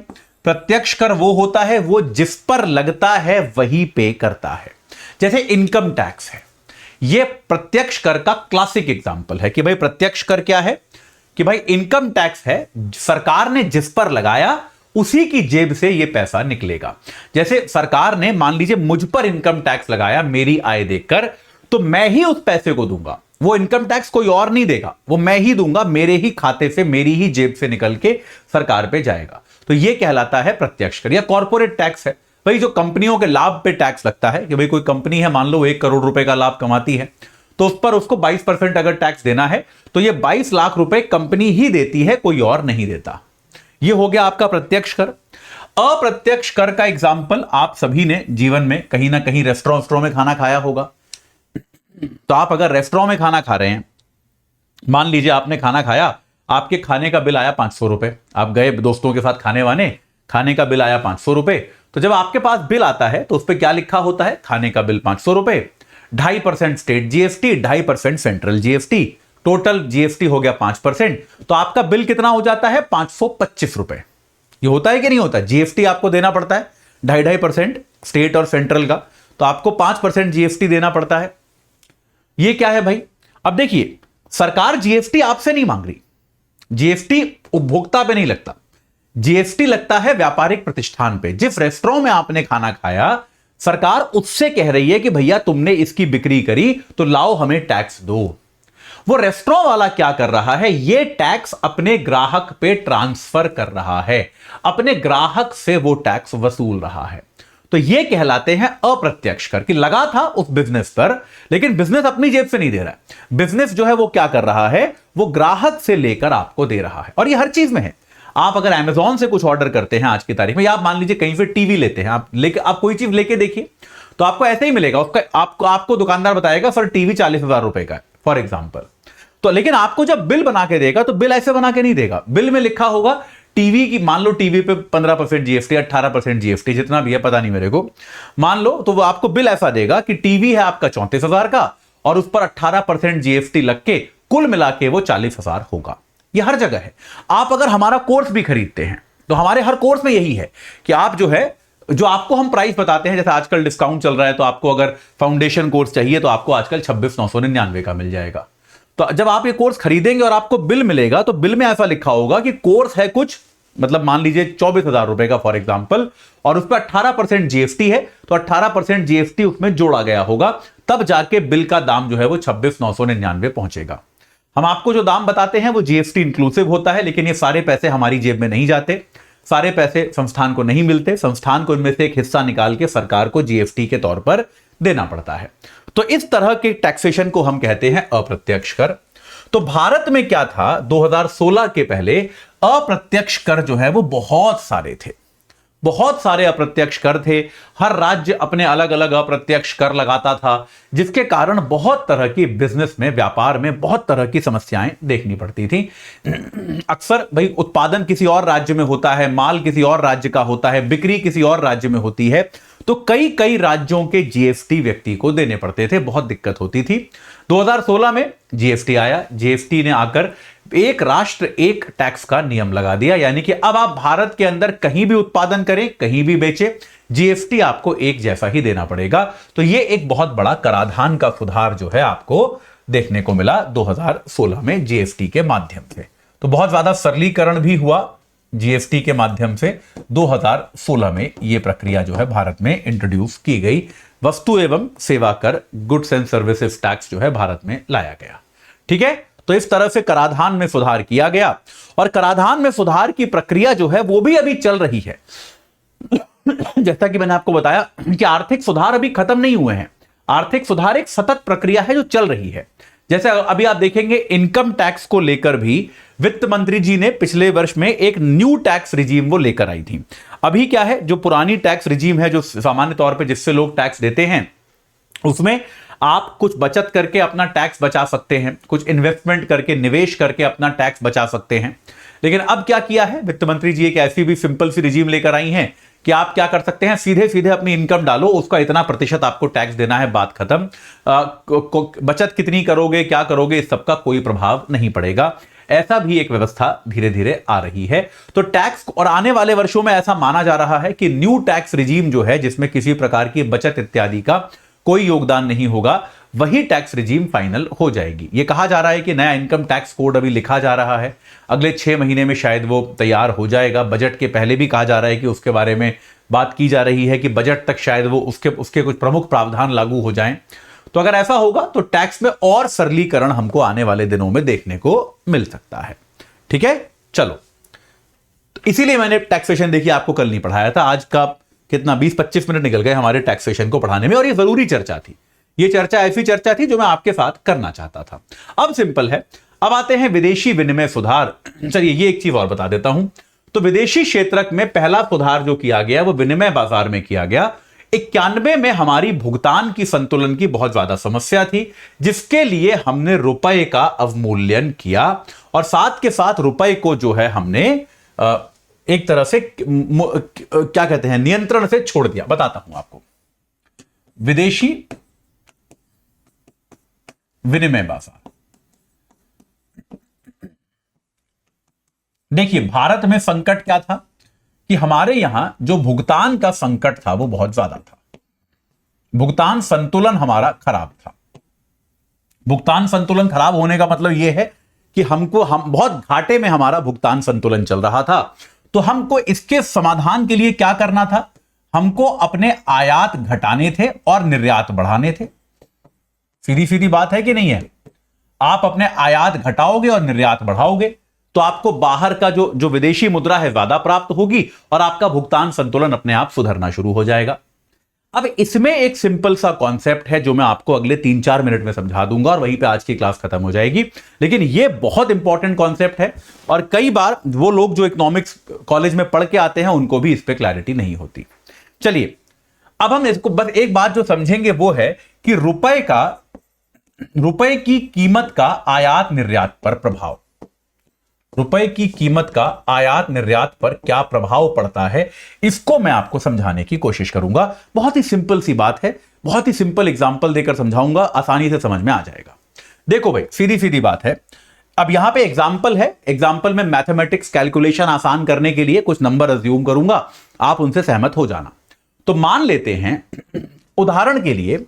प्रत्यक्ष कर वो होता है वो जिस पर लगता है वही पे करता है। जैसे इनकम टैक्स है, ये प्रत्यक्ष कर का क्लासिक एग्जांपल है कि भाई प्रत्यक्ष कर क्या है कि भाई इनकम टैक्स है, सरकार ने जिस पर लगाया उसी की जेब से ये पैसा निकलेगा। जैसे सरकार ने मान लीजिए मुझ पर इनकम टैक्स लगाया मेरी आय देखकर, तो मैं ही उस पैसे को दूंगा, वो इनकम टैक्स कोई और नहीं देगा, वो मैं ही दूंगा, मेरे ही खाते से मेरी ही जेब से निकल के सरकार पे जाएगा। तो ये कहलाता है प्रत्यक्ष कर। या कॉर्पोरेट टैक्स है भाई, जो कंपनियों के लाभ पे टैक्स लगता है कि भाई कोई कंपनी है मान लो 1 करोड़ रुपए का लाभ कमाती है, तो उस पर उसको 22% अगर टैक्स देना है तो ये 22 लाख रुपए कंपनी ही देती है, कोई और नहीं देता। ये हो गया आपका प्रत्यक्ष कर। अप्रत्यक्ष कर का एग्जाम्पल आप सभी ने जीवन में कहीं ना कहीं रेस्टोरेंट में खाना खाया होगा। तो आप अगर रेस्टोरेंट में खाना खा रहे हैं, मान लीजिए आपने खाना खाया, आपके खाने का बिल आया 500 रुपए, आप गए दोस्तों के साथ खाने वाने, खाने का बिल आया 500 रुपए। तो जब आपके पास बिल आता है तो उस पर क्या लिखा होता है? खाने का बिल 500 रुपए, 2.5% state GST, 2.5% central GST, total GST हो गया 5%। तो आपका बिल कितना हो जाता है? 525 रुपए। ये होता है कि नहीं होता? जीएसटी आपको देना पड़ता है 2.5% स्टेट और सेंट्रल का, तो आपको 5% जीएसटी देना पड़ता है। ये क्या है भाई? अब देखिए, सरकार जीएसटी आपसे नहीं मांग रही, जीएसटी उपभोक्ता पे नहीं लगता, जीएसटी लगता है व्यापारिक प्रतिष्ठान पे। जिस रेस्टोरेंट में आपने खाना खाया, सरकार उससे कह रही है कि भैया तुमने इसकी बिक्री करी तो लाओ हमें टैक्स दो। वो रेस्टोरेंट वाला क्या कर रहा है? ये टैक्स अपने ग्राहक पे ट्रांसफर कर रहा है, अपने ग्राहक से वो टैक्स वसूल रहा है। तो ये कहलाते हैं अप्रत्यक्ष कर, कि लगा था उस बिजनेस पर, लेकिन बिजनेस अपनी जेब से नहीं दे रहा है। बिजनेस जो है वो क्या कर रहा है? वो ग्राहक से लेकर आपको दे रहा है। और ये हर चीज में है। आप अगर अमेजॉन से कुछ ऑर्डर करते हैं आज की तारीख में, या आप मान लीजिए कहीं से टीवी लेते हैं, आप कोई चीज लेके देखिए तो आपको ऐसे ही मिलेगा। उसका आपको दुकानदार बताएगा सर टीवी 40,000 रुपए का है फॉर एग्जाम्पल। तो लेकिन आपको जब बिल बना के देगा तो बिल ऐसे बना के नहीं देगा, बिल में लिखा होगा टीवी की, मान लो टीवी पे 15% जीएसटी, 18% जीएसटी, जितना भी है पता नहीं मेरे को, मान लो, तो वो आपको बिल ऐसा देगा कि टीवी है आपका 34,000 का और उस पर 18% जीएसटी लग के कुल मिला के वो 40,000 होगा। ये हर जगह है। आप अगर हमारा कोर्स भी खरीदते हैं तो हमारे हर कोर्स में यही है कि आप जो आपको हम प्राइस बताते हैं, जैसे आजकल डिस्काउंट चल रहा है तो आपको अगर फाउंडेशन कोर्स चाहिए तो आपको आजकल 26,999 का मिल जाएगा। तो जब आप ये कोर्स खरीदेंगे और आपको बिल मिलेगा तो बिल में ऐसा लिखा होगा कि कोर्स है कुछ, मतलब मान लीजिए 24,000 रुपए का फॉर एग्जांपल, और उस पर 18% जीएसटी है, तो 18% जीएसटी उसमें जोड़ा गया होगा, तब जाके बिल का दाम जो है वो 26,999 पहुंचेगा। हम आपको जो दाम बताते हैं वो जीएसटी इंक्लूसिव होता है, लेकिन ये सारे पैसे हमारी जेब में नहीं जाते, सारे पैसे संस्थान को नहीं मिलते। संस्थान को इनमें से एक हिस्सा निकाल के सरकार को जीएसटी के तौर पर देना पड़ता है। तो इस तरह के टैक्सेशन को हम कहते हैं अप्रत्यक्ष कर। तो भारत में क्या था 2016 के पहले? अप्रत्यक्ष कर जो है वो बहुत सारे थे, बहुत सारे अप्रत्यक्ष कर थे। हर राज्य अपने अलग अलग अप्रत्यक्ष कर लगाता था, जिसके कारण बहुत तरह की बिजनेस में, व्यापार में बहुत तरह की समस्याएं देखनी पड़ती थी। अक्सर भाई उत्पादन किसी और राज्य में होता है, माल किसी और राज्य का होता है, बिक्री किसी और राज्य में होती है, तो कई राज्यों के जीएसटी व्यक्ति को देने पड़ते थे, बहुत दिक्कत होती थी। 2016 में जीएसटी आया, जीएसटी ने आकर एक राष्ट्र एक टैक्स का नियम लगा दिया, यानी कि अब आप भारत के अंदर कहीं भी उत्पादन करें, कहीं भी बेचें, जीएसटी आपको एक जैसा ही देना पड़ेगा। तो यह एक बहुत बड़ा कराधान का सुधार जो है आपको देखने को मिला 2016 में जीएसटी के माध्यम से। तो बहुत ज्यादा सरलीकरण भी हुआ जीएसटी के माध्यम से। 2016 में यह प्रक्रिया जो है भारत में इंट्रोड्यूस की गई। वस्तु एवं सेवा कर, गुड्स एंड सर्विसेज टैक्स जो है भारत में लाया गया। ठीक है, तो इस तरह से कराधान में सुधार किया गया, और कराधान में सुधार की प्रक्रिया जो है वो भी अभी चल रही है। जैसा कि मैंने आपको बताया कि आर्थिक सुधार अभी खत्म नहीं हुए हैं, आर्थिक सुधार एक सतत प्रक्रिया है जो चल रही है। जैसे अभी आप देखेंगे इनकम टैक्स को लेकर भी वित्त मंत्री जी ने पिछले वर्ष में एक न्यू टैक्स रिजीम वो लेकर आई थी। अभी क्या है, जो पुरानी टैक्स रिजीम है, जो सामान्य तौर पे जिससे लोग टैक्स देते हैं, उसमें आप कुछ बचत करके अपना टैक्स बचा सकते हैं, कुछ इन्वेस्टमेंट करके, निवेश करके अपना टैक्स बचा सकते हैं। लेकिन अब क्या किया है वित्त मंत्री जी, एक ऐसी भी सिंपल सी रिजीम लेकर आई हैं कि आप क्या कर सकते हैं, सीधे सीधे अपनी इनकम डालो, उसका इतना प्रतिशत आपको टैक्स देना है, बात खत्म। बचत कितनी करोगे, क्या करोगे, इस सबका कोई प्रभाव नहीं पड़ेगा। ऐसा भी एक व्यवस्था धीरे धीरे आ रही है। तो टैक्स, और आने वाले वर्षों में ऐसा माना जा रहा है कि न्यू टैक्स रिजीम जो है, जिसमें किसी प्रकार की बचत इत्यादि का कोई योगदान नहीं होगा, वही टैक्स रिजीम फाइनल हो जाएगी। यह कहा जा रहा है कि नया इनकम टैक्स कोड अभी लिखा जा रहा है, अगले 6 महीने में शायद वो तैयार हो जाएगा। बजट के पहले भी कहा जा रहा है कि उसके बारे में बात की जा रही है कि बजट तक शायद वो उसके कुछ प्रमुख प्रावधान लागू हो जाएं। तो अगर ऐसा होगा तो टैक्स में और सरलीकरण हमको आने वाले दिनों में देखने को मिल सकता है। ठीक है, चलो, तो इसीलिए मैंने टैक्सेशन देखिए आपको कल नहीं पढ़ाया था। आज का कितना 20-25 मिनट निकल गए हमारे टैक्सेशन को पढ़ाने में, और ये जरूरी चर्चा थी। ये चर्चा ऐसी चर्चा थी जो मैं आपके साथ करना चाहता था। अब सिंपल है, अब आते हैं विदेशी विनिमय सुधार। चलिए ये एक चीज और बता देता हूं। तो विदेशी क्षेत्र में पहला सुधार जो किया गया वो विनिमय बाजार में किया गया। 91 में हमारी भुगतान की संतुलन की बहुत ज्यादा समस्या थी, जिसके लिए हमने रुपए का अवमूल्यन किया, और साथ के साथ रुपए को जो है हमने एक तरह से क्या कहते हैं, नियंत्रण से छोड़ दिया। बताता हूं आपको। विदेशी विनिमय बाजार, देखिए भारत में संकट क्या था कि हमारे यहां जो भुगतान का संकट था वो बहुत ज्यादा था। भुगतान संतुलन हमारा खराब था। भुगतान संतुलन खराब होने का मतलब यह है कि हम बहुत घाटे में हमारा भुगतान संतुलन चल रहा था। तो हमको इसके समाधान के लिए क्या करना था, हमको अपने आयात घटाने थे और निर्यात बढ़ाने थे। सीधी सीधी बात है कि नहीं है? आप अपने आयात घटाओगे और निर्यात बढ़ाओगे तो आपको बाहर का जो विदेशी मुद्रा है ज्यादा प्राप्त होगी, और आपका भुगतान संतुलन अपने आप सुधरना शुरू हो जाएगा। अब इसमें एक सिंपल सा कॉन्सेप्ट है जो मैं आपको अगले 3-4 मिनट में समझा दूंगा, और वहीं पे आज की क्लास खत्म हो जाएगी। लेकिन यह बहुत इंपॉर्टेंट कॉन्सेप्ट है, और कई बार वो लोग जो इकोनॉमिक्स कॉलेज में पढ़ के आते हैं उनको भी इस पर क्लैरिटी नहीं होती। चलिए, अब हम इसको बस एक बात जो समझेंगे वो है कि रुपए की कीमत का आयात निर्यात पर प्रभाव। रुपए की कीमत का आयात निर्यात पर क्या प्रभाव पड़ता है, इसको मैं आपको समझाने की कोशिश करूंगा। बहुत ही सिंपल सी बात है, बहुत ही सिंपल एग्जांपल देकर समझाऊंगा, आसानी से समझ में आ जाएगा। देखो भाई, सीधी सीधी बात है। अब यहां पे एग्जांपल है, एग्जांपल में मैथमेटिक्स कैलकुलेशन आसान करने के लिए कुछ नंबर अज्यूम करूंगा, आप उनसे सहमत हो जाना। तो मान लेते हैं उदाहरण के लिए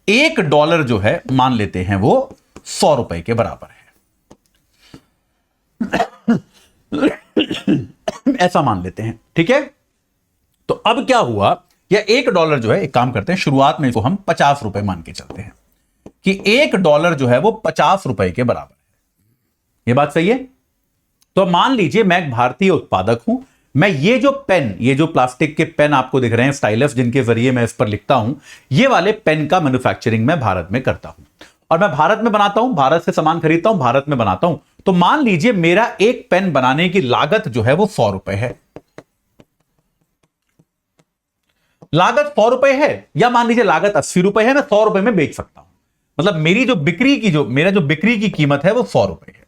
$1 जो है, मान लेते हैं वो 100 रुपए के बराबर है। ऐसा मान लेते हैं, ठीक है। तो अब क्या हुआ, यह $1 जो है, एक काम करते हैं, शुरुआत में इसको हम 50 रुपए मान के चलते हैं कि $1 जो है वो 50 रुपए के बराबर है। यह बात सही है। तो मान लीजिए मैं एक भारतीय उत्पादक हूं, मैं ये जो पेन, ये जो प्लास्टिक के पेन आपको दिख रहे हैं, स्टाइलस, जिनके जरिए मैं इस पर लिखता हूं, ये वाले पेन का मैन्युफैक्चरिंग मैं भारत में करता हूं, और मैं भारत में बनाता हूं, भारत से सामान खरीदता हूं, भारत में बनाता हूं। तो मान लीजिए मेरा एक पेन बनाने की लागत जो है वो 100 रुपए है। लागत 100 रुपए है, या मान लीजिए लागत 80 रुपए है, मैं 100 रुपए में बेच सकता हूं। मतलब मेरी जो मेरा जो बिक्री की कीमत है वो 100 रुपए है।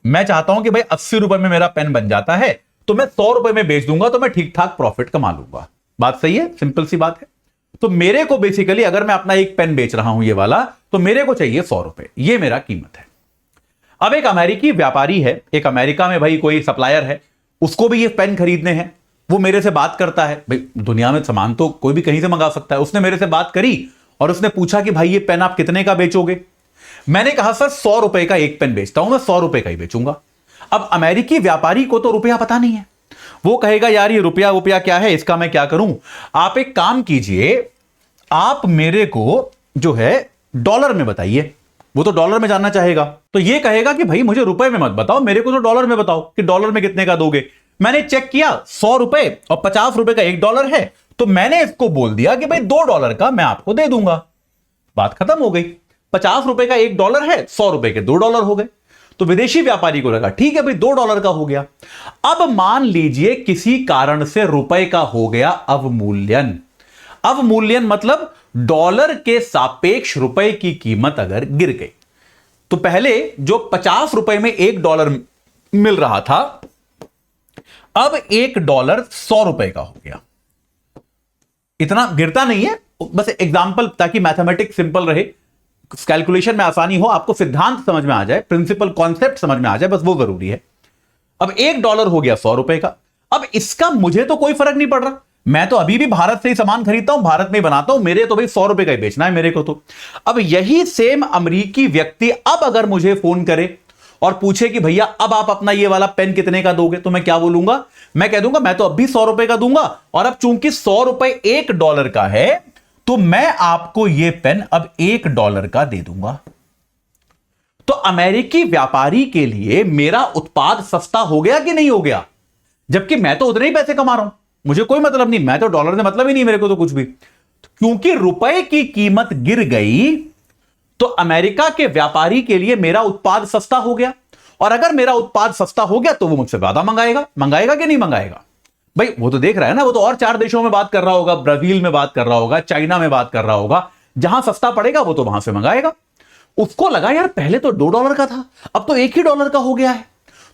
मैं चाहता हूं कि भाई 80 रुपए में मेरा पेन बन जाता है, तो मैं 100 रुपए में बेच दूंगा, तो मैं ठीक ठाक प्रॉफिट कमा लूंगा। बात सही है, सिंपल सी बात है। तो मेरे को बेसिकली, अगर मैं अपना एक पेन बेच रहा हूं ये वाला, तो मेरे को चाहिए 100 रुपए, ये मेरा कीमत है। अब एक अमेरिकी व्यापारी है, एक अमेरिका में भाई कोई सप्लायर है, उसको भी ये पेन खरीदने हैं। वो मेरे से बात करता है, भाई दुनिया में सामान तो कोई भी कहीं से मंगा सकता है। उसने मेरे से बात करी और उसने पूछा कि भाई ये पेन आप कितने का बेचोगे। मैंने कहा सर 100 रुपए का एक पेन बेचता हूं, मैं 100 रुपए का ही बेचूंगा। अब अमेरिकी व्यापारी को तो रुपया पता नहीं है, वो कहेगा यार ये रुपया क्या है, इसका मैं क्या करूं। आप एक काम कीजिए, आप मेरे को जो है डॉलर में बताइए। वो तो डॉलर में जानना चाहेगा, तो ये कहेगा कि भाई मुझे रुपए में मत बताओ, मेरे को तो डॉलर में बताओ कि डॉलर में कितने का दोगे। मैंने चेक किया 100 रुपए और 50 रुपए का $1 है, तो मैंने इसको बोल दिया कि भाई $2 का मैं आपको दे दूंगा। बात खत्म हो गई। 50 रुपए का $1 है, 100 रुपए के $2 हो गए। तो विदेशी व्यापारी को लगा ठीक है भाई $2 का हो गया। अब मान लीजिए किसी कारण से रुपए का हो गया अवमूल्यन। अवमूल्यन मतलब डॉलर के सापेक्ष रुपए की कीमत अगर गिर गई, तो पहले जो 50 रुपए में $1 मिल रहा था, अब $1 $100 का हो गया। इतना गिरता नहीं है, बस एग्जांपल, ताकि मैथमेटिक्स सिंपल रहे, कैलकुलेशन में आसानी हो, आपको सिद्धांत समझ में आ जाए, प्रिंसिपल कॉन्सेप्ट समझ में आ जाए, बस वो जरूरी है। अब $1 हो गया $100 का। अब इसका मुझे तो कोई फर्क नहीं पड़ रहा, मैं तो अभी भी भारत से ही सामान खरीदता हूं, भारत में ही बनाता हूं, मेरे तो भाई $100 का ही बेचना है मेरे को तो। अब यही सेम अमेरिकी व्यक्ति अब अगर मुझे फोन करे और पूछे कि भैया अब आप अपना ये वाला पेन कितने का दोगे, तो मैं क्या बोलूंगा? मैं कह दूंगा मैं तो अब भी $100 का दूंगा, और अब चूंकि $100 $1 का है, तो मैं आपको ये पेन अब $1 का दे दूंगा। तो अमेरिकी व्यापारी के लिए मेरा उत्पाद सस्ता हो गया कि नहीं हो गया? जबकि मैं तो उतने ही पैसे कमा रहा हूं, मुझे कोई मतलब नहीं, मैं तो डॉलर से मतलब ही नहीं मेरे को तो कुछ भी। क्योंकि रुपए की कीमत गिर गई, तो अमेरिका के व्यापारी के लिए मेरा उत्पाद सस्ता हो गया, और अगर मेरा उत्पाद सस्ता हो गया तो वो मुझसे ज्यादा मंगाएगा कि नहीं मंगाएगा? भाई वो तो देख रहा है ना, वो तो और 4 देशों में बात कर रहा होगा, ब्राजील में बात कर रहा होगा, चाइना में बात कर रहा होगा, जहां सस्ता पड़ेगा वो तो वहां से मंगाएगा। उसको लगा यार पहले तो $2 का था, अब तो $1 का हो गया है,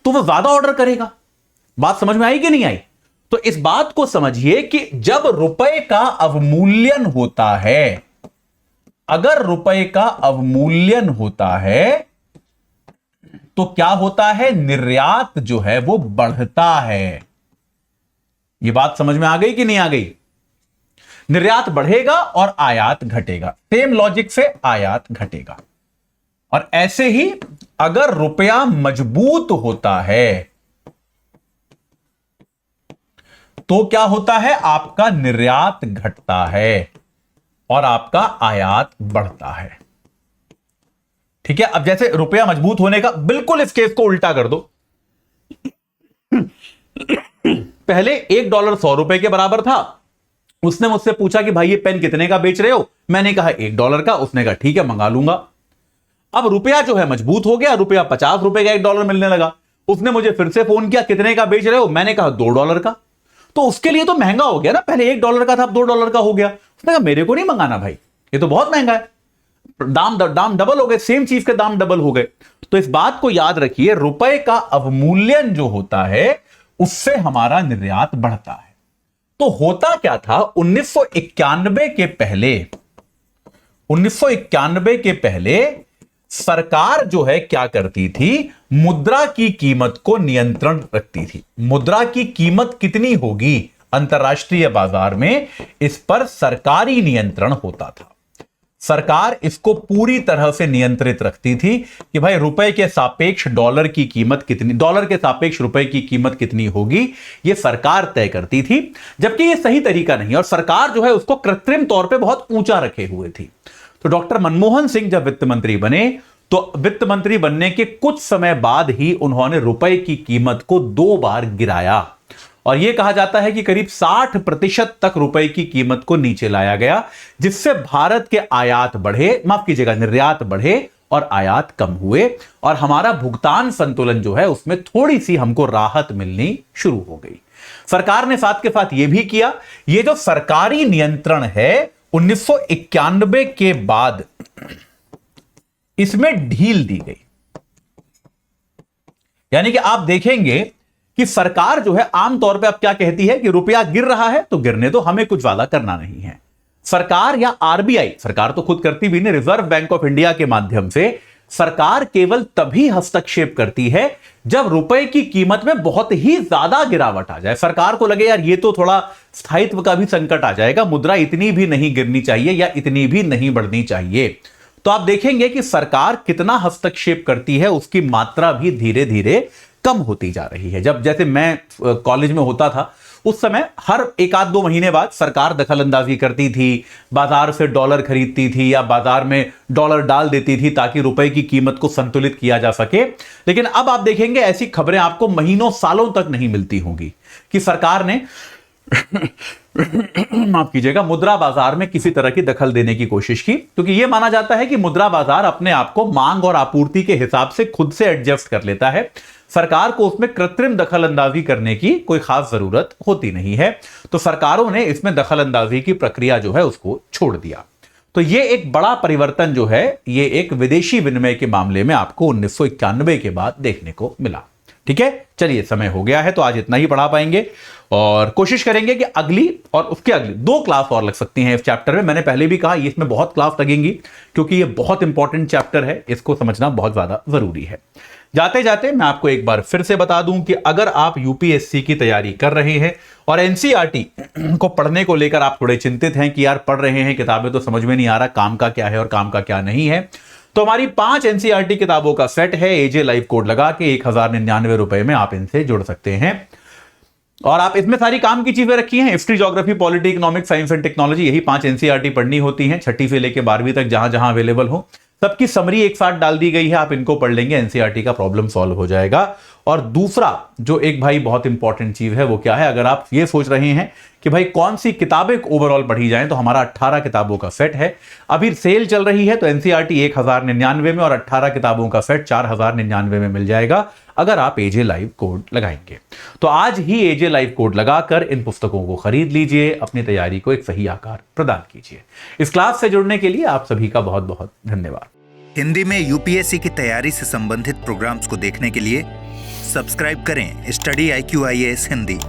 तो वो ज्यादा ऑर्डर करेगा। बात समझ में आई कि नहीं आई? तो इस बात को समझिए कि जब रुपए का अवमूल्यन होता है, अगर रुपए का अवमूल्यन होता है तो क्या होता है? निर्यात जो है वो बढ़ता है। ये बात समझ में आ गई कि नहीं आ गई? निर्यात बढ़ेगा और आयात घटेगा, सेम लॉजिक से आयात घटेगा। और ऐसे ही अगर रुपया मजबूत होता है तो क्या होता है? आपका निर्यात घटता है और आपका आयात बढ़ता है। ठीक है, अब जैसे रुपया मजबूत होने का, बिल्कुल इस केस को उल्टा कर दो। पहले $1 $100 के बराबर था, उसने मुझसे पूछा कि भाई ये पेन कितने का बेच रहे हो, मैंने कहा $1 का, उसने कहा ठीक है मंगा लूंगा। अब रुपया जो है मजबूत हो गया, रुपया $50 का $1 मिलने लगा, उसने मुझे फिर से फोन किया कितने का बेच रहे हो, मैंने कहा $2 का। तो उसके लिए तो महंगा हो गया ना, पहले $1 का था अब $2 का हो गया। उसने कहा मेरे को नहीं मंगाना भाई, ये तो बहुत महंगा है, दाम डबल हो गए, सेम चीज के दाम डबल हो गए। तो इस बात को याद रखिए, रुपए का अवमूल्यन जो होता है उससे हमारा निर्यात बढ़ता है। तो होता क्या था? 1991 के पहले सरकार जो है क्या करती थी? मुद्रा की कीमत को नियंत्रण रखती थी। मुद्रा की कीमत कितनी होगी अंतरराष्ट्रीय बाजार में, इस पर सरकारी नियंत्रण होता था। सरकार इसको पूरी तरह से नियंत्रित रखती थी कि भाई रुपए के सापेक्ष डॉलर की कीमत कितनी, डॉलर के सापेक्ष रुपए की कीमत कितनी होगी, यह सरकार तय करती थी। जबकि यह सही तरीका नहीं, और सरकार जो है उसको कृत्रिम तौर पे बहुत ऊंचा रखे हुए थी। तो डॉक्टर मनमोहन सिंह जब वित्त मंत्री बने, तो वित्त मंत्री बनने के कुछ समय बाद ही उन्होंने रुपए की कीमत को 2 बार गिराया, और यह कहा जाता है कि करीब 60% तक रुपए की कीमत को नीचे लाया गया, जिससे भारत के आयात बढ़े, माफ कीजिएगा निर्यात बढ़े और आयात कम हुए, और हमारा भुगतान संतुलन जो है उसमें थोड़ी सी हमको राहत मिलनी शुरू हो गई। सरकार ने साथ के साथ यह भी किया, यह जो सरकारी नियंत्रण है 1991 के बाद इसमें ढील दी गई। यानी कि आप देखेंगे कि सरकार जो है आमतौर पे अब क्या कहती है कि रुपया गिर रहा है तो गिरने दो, हमें कुछ वादा करना नहीं है। सरकार या आरबीआई, सरकार तो खुद करती भी नहीं, रिजर्व बैंक ऑफ इंडिया के माध्यम से सरकार केवल तभी हस्तक्षेप करती है जब रुपए की कीमत में बहुत ही ज्यादा गिरावट आ जाए, सरकार को लगे यार ये तो थोड़ा स्थायित्व का भी संकट आ जाएगा, मुद्रा इतनी भी नहीं गिरनी चाहिए या इतनी भी नहीं बढ़नी चाहिए। तो आप देखेंगे कि सरकार कितना हस्तक्षेप करती है उसकी मात्रा भी धीरे धीरे कम होती जा रही है। जब जैसे मैं कॉलेज में होता था उस समय हर 1-2 महीने बाद सरकार दखल अंदाजी करती थी, बाजार से डॉलर खरीदती थी या बाजार में डॉलर डाल देती थी ताकि रुपए की कीमत को संतुलित किया जा सके। लेकिन अब आप देखेंगे ऐसी खबरें आपको महीनों सालों तक नहीं मिलती होंगी कि सरकार ने माफ कीजिएगा मुद्रा बाजार में किसी तरह की दखल देने की कोशिश की, क्योंकि यह माना जाता है कि मुद्रा बाजार अपने आप को मांग और आपूर्ति के हिसाब से खुद से एडजस्ट कर लेता है, सरकार को उसमें कृत्रिम दखल अंदाजी करने की कोई खास जरूरत होती नहीं है। तो सरकारों ने इसमें दखल अंदाजी की प्रक्रिया जो है उसको छोड़ दिया। तो यह एक बड़ा परिवर्तन जो है ये एक विदेशी विनिमय के मामले में आपको 1991 के बाद देखने को मिला। ठीक है, चलिए समय हो गया है तो आज इतना ही पढ़ा पाएंगे और कोशिश करेंगे कि अगली और उसके अगली 2 क्लास और लग सकती हैं इस चैप्टर में। मैंने पहले भी कहा इसमें बहुत क्लास लगेंगी क्योंकि ये बहुत इंपॉर्टेंट चैप्टर है, इसको समझना बहुत ज्यादा जरूरी है। जाते जाते मैं आपको एक बार फिर से बता दूं कि अगर आप यूपीएससी की तैयारी कर रहे हैं और एनसीईआरटी को पढ़ने को लेकर आप थोड़े चिंतित हैं कि यार पढ़ रहे हैं किताबें तो समझ में नहीं आ रहा, काम का क्या है और काम का क्या नहीं है, तो हमारी 5 एनसीईआरटी किताबों का सेट है। एजे लाइव कोड लगा के 1099 रुपए में आप इनसे जुड़ सकते हैं और आप इसमें सारी काम की चीजें रखी हैं, history, geography, polity, economics, science and technology, यही 5 एनसीईआरटी पढ़नी होती हैं, 6ठी से लेकर 12वीं तक जहां जहां अवेलेबल हो। सबकी समरी एक साथ डाल दी गई है, आप इनको पढ़ लेंगे, एनसीईआरटी का प्रॉब्लम सॉल्व हो जाएगा। और दूसरा जो एक भाई बहुत इंपॉर्टेंट चीज है वो क्या है, अगर आप ये सोच रहे हैं कि भाई कौन सी किताबें ओवरऑल पढ़ी जाएं, तो हमारा 18 किताबों का सेट है, अभी सेल चल रही है, तो एनसीईआरटी 1099 में और 18 किताबों का सेट 4099 में मिल जाएगा अगर आप एजे लाइव कोड लगाएंगे। तो आज ही एजे लाइव कोड लगाकर इन पुस्तकों को खरीद लीजिए, अपनी तैयारी को एक सही आकार प्रदान कीजिए। इस क्लास से जुड़ने के लिए आप सभी का बहुत बहुत धन्यवाद। हिंदी में यूपीएससी की तैयारी से संबंधित प्रोग्राम्स को देखने के लिए सब्सक्राइब करें स्टडी IQ IAS हिंदी।